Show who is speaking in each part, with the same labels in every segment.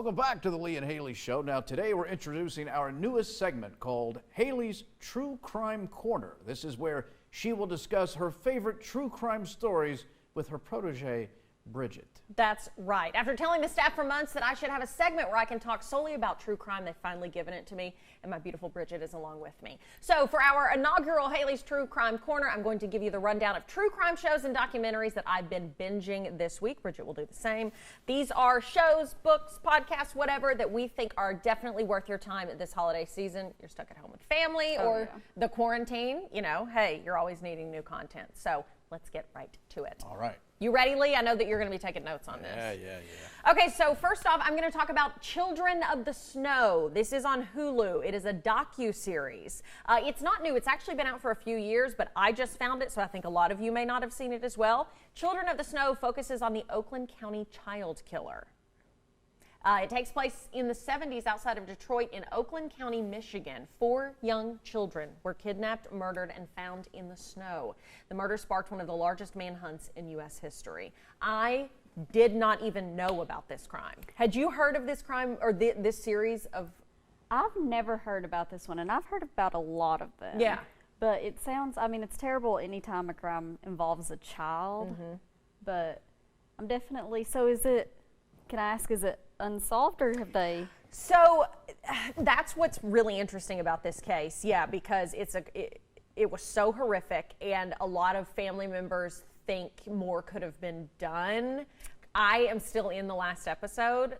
Speaker 1: Welcome back to the Lee and Hayley Show. Now today we're introducing our newest segment called Hayley's True Crime Corner. This is where she will discuss her favorite true crime stories with her protege, Bridget.
Speaker 2: That's right. After telling the staff for months that I should have a segment where I can talk solely about true crime, they've finally given it to me, and my beautiful Bridget is along with me. So for our inaugural Hayley's True Crime Corner, I'm going to give you the rundown of true crime shows and documentaries that I've been binging this week. Bridget will do the same. These are shows, books, podcasts, whatever that we think are definitely worth your time this holiday season. You're stuck at home with family or the quarantine. You know, hey, you're always needing new content. So let's get right to it.
Speaker 1: All right.
Speaker 2: You ready, Lee? I know that you're going to be taking notes on this.
Speaker 1: Yeah.
Speaker 2: Okay, so first off, I'm going to talk about Children of the Snow. This is on Hulu. It is a docu-series. It's not new. It's actually been out for a few years, but I just found it, so I think a lot of you may not have seen it as well. Children of the Snow focuses on the Oakland County child killer. It takes place in the 70s outside of Detroit in Oakland County, Michigan. 4 young children were kidnapped, murdered, and found in the snow. The murder sparked one of the largest manhunts in U.S. history. I did not even know about this crime. Had you heard of this crime or this series of?
Speaker 3: I've never heard about this one, and I've heard about a lot of them.
Speaker 2: Yeah.
Speaker 3: But it sounds, I mean, it's terrible anytime a crime involves a child. But I'm definitely, so is it, can I ask, is it unsolved or have they?
Speaker 2: So that's what's really interesting about this case, because it was so horrific, and a lot of family members think more could have been done. I am still in the last episode,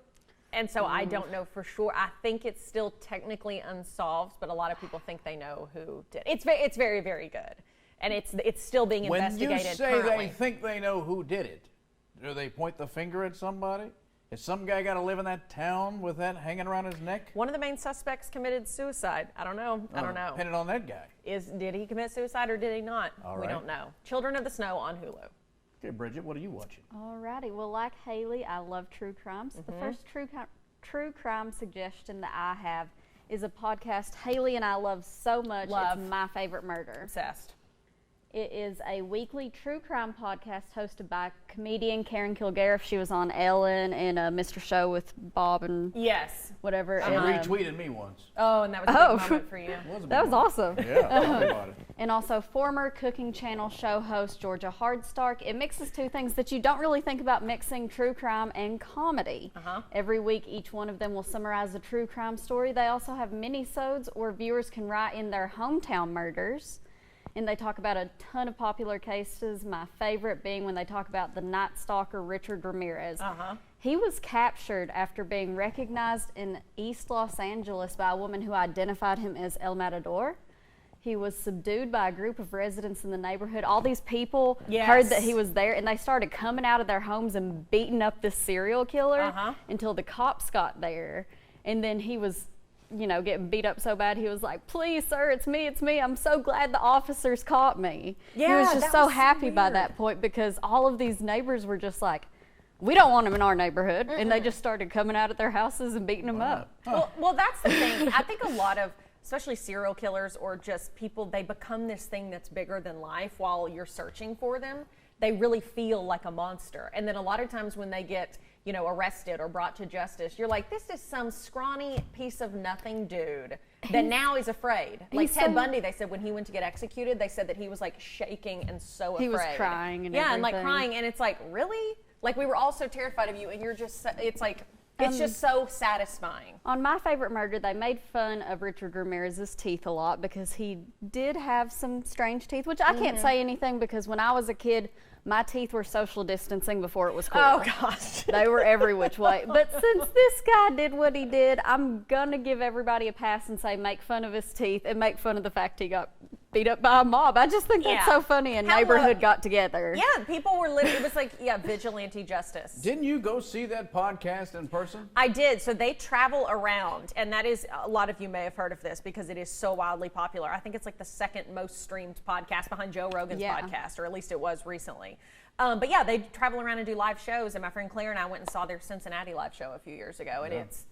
Speaker 2: and so I don't know for sure. I think it's still technically unsolved, but a lot of people think they know who did it. It's very, very good, and it's still being investigated
Speaker 1: When you say
Speaker 2: currently.
Speaker 1: they think they know who did it, do they point the finger at somebody? Has some guy got to live in that town with that hanging around his neck?
Speaker 2: One of the main suspects committed suicide. I don't know.
Speaker 1: Depending on that guy.
Speaker 2: Did he commit suicide or did he not?
Speaker 1: All
Speaker 2: We
Speaker 1: right.
Speaker 2: don't know. Children of the Snow on Hulu.
Speaker 1: Okay, Bridget, what are you watching?
Speaker 3: Alrighty, well, like Hayley, I love true crimes. The first true crime suggestion that I have is a podcast Hayley and I love so much.
Speaker 2: Love.
Speaker 3: It's My Favorite Murder.
Speaker 2: Obsessed.
Speaker 3: It is a weekly true crime podcast hosted by comedian Karen Kilgariff. She was on Ellen and Mr. Show with Bob and
Speaker 2: Yes.
Speaker 3: whatever.
Speaker 1: She
Speaker 3: and,
Speaker 1: retweeted me once.
Speaker 2: Oh, and that was a big moment for you.
Speaker 3: That was awesome.
Speaker 1: Yeah, tell me about it.
Speaker 3: And also former Cooking Channel show host Georgia Hardstark. It mixes two things that you don't really think about mixing: true crime and comedy. Every week, each one of them will summarize a true crime story. They also have mini-sodes where viewers can write in their hometown murders. And they talk about a ton of popular cases, my favorite being when they talk about the Night Stalker Richard Ramirez. He was captured after being recognized in East Los Angeles by a woman who identified him as El Matador. He was subdued by a group of residents in the neighborhood. All these people heard that he was there, and they started coming out of their homes and beating up this serial killer until the cops got there. And then he was, you know, getting beat up so bad, he was like, "Please, sir, it's me. I'm so glad the officers caught me."
Speaker 2: Yeah,
Speaker 3: he was just
Speaker 2: that
Speaker 3: so
Speaker 2: was so
Speaker 3: happy by
Speaker 2: weird.
Speaker 3: that point because all of these neighbors were just like, "We don't want him in our neighborhood," and they just started coming out of their houses and beating him up.
Speaker 2: Well, that's the thing. I think a lot of, especially serial killers or just people, they become this thing that's bigger than life while you're searching for them. They really feel like a monster. And then a lot of times when they get, you know, arrested or brought to justice, you're like, this is some scrawny piece of nothing dude that now is afraid. Like Ted Bundy, they said when he went to get executed, they said that he was like shaking and so afraid.
Speaker 3: He was crying and
Speaker 2: and like
Speaker 3: everything.
Speaker 2: crying. And it's like, really? Like we were all so terrified of you, and you're just, it's like, it's just so satisfying.
Speaker 3: On My Favorite Murder, they made fun of Richard Ramirez's teeth a lot because he did have some strange teeth, which I can't say anything because when I was a kid, my teeth were social distancing before it was cool.
Speaker 2: Oh, gosh.
Speaker 3: They were every which way. But since this guy did what he did, I'm going to give everybody a pass and say make fun of his teeth and make fun of the fact he got beat up by a mob. I just think that's so funny. A neighborhood got together.
Speaker 2: Yeah, people were literally, it was like, vigilante justice.
Speaker 1: Didn't you go see that podcast in person?
Speaker 2: I did. So they travel around, and that is, a lot of you may have heard of this because it is so wildly popular. I think it's like the second most streamed podcast behind Joe Rogan's podcast, or at least it was recently. But yeah, they travel around and do live shows, and my friend Claire and I went and saw their Cincinnati live show a few years ago, and it's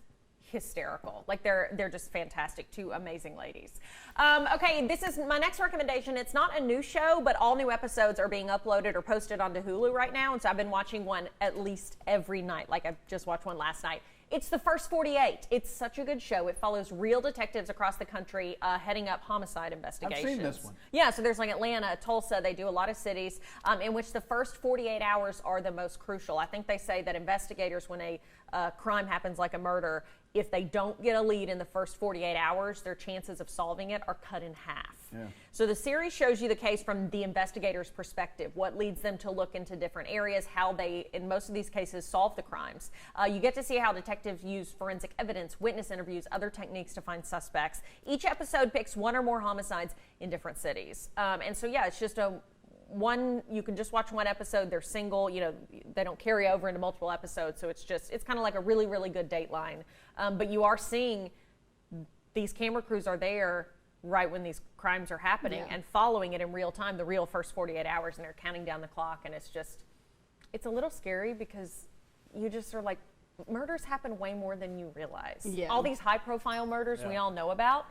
Speaker 2: hysterical. Like they're just fantastic. Two amazing ladies. Okay, this is my next recommendation. It's not a new show, but all new episodes are being uploaded or posted onto Hulu right now, and so I've been watching one at least every night. Like I just watched one last night. It's the First 48. It's such a good show. It follows real detectives across the country heading up homicide investigations.
Speaker 1: I've seen this one.
Speaker 2: Yeah, so there's like Atlanta, Tulsa. They do a lot of cities in which the first 48 hours are the most crucial. I think they say that investigators, when a crime happens like a murder, if they don't get a lead in the first 48 hours, their chances of solving it are cut in half.
Speaker 1: Yeah.
Speaker 2: So the series shows you the case from the investigator's perspective, what leads them to look into different areas, how they, in most of these cases, solve the crimes. You get to see how detectives use forensic evidence, witness interviews, other techniques to find suspects. Each episode picks one or more homicides in different cities. And so, yeah, it's just you can just watch one episode. They're single, they don't carry over into multiple episodes. So it's kind of like a really, really good Dateline. But you are seeing these camera crews are there right when these crimes are happening and following it in real time, the real first 48 hours, and they're counting down the clock. And it's a little scary because you just are like, murders happen way more than you realize.
Speaker 3: Yeah.
Speaker 2: All these high profile murders we all know about.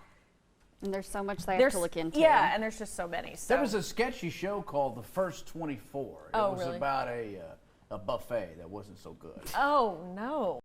Speaker 3: And there's so much they have to look into.
Speaker 2: Yeah, and there's just so many. So.
Speaker 1: There was a sketchy show called The First 24. It was
Speaker 2: really?
Speaker 1: about a buffet that wasn't so good.
Speaker 2: Oh, no.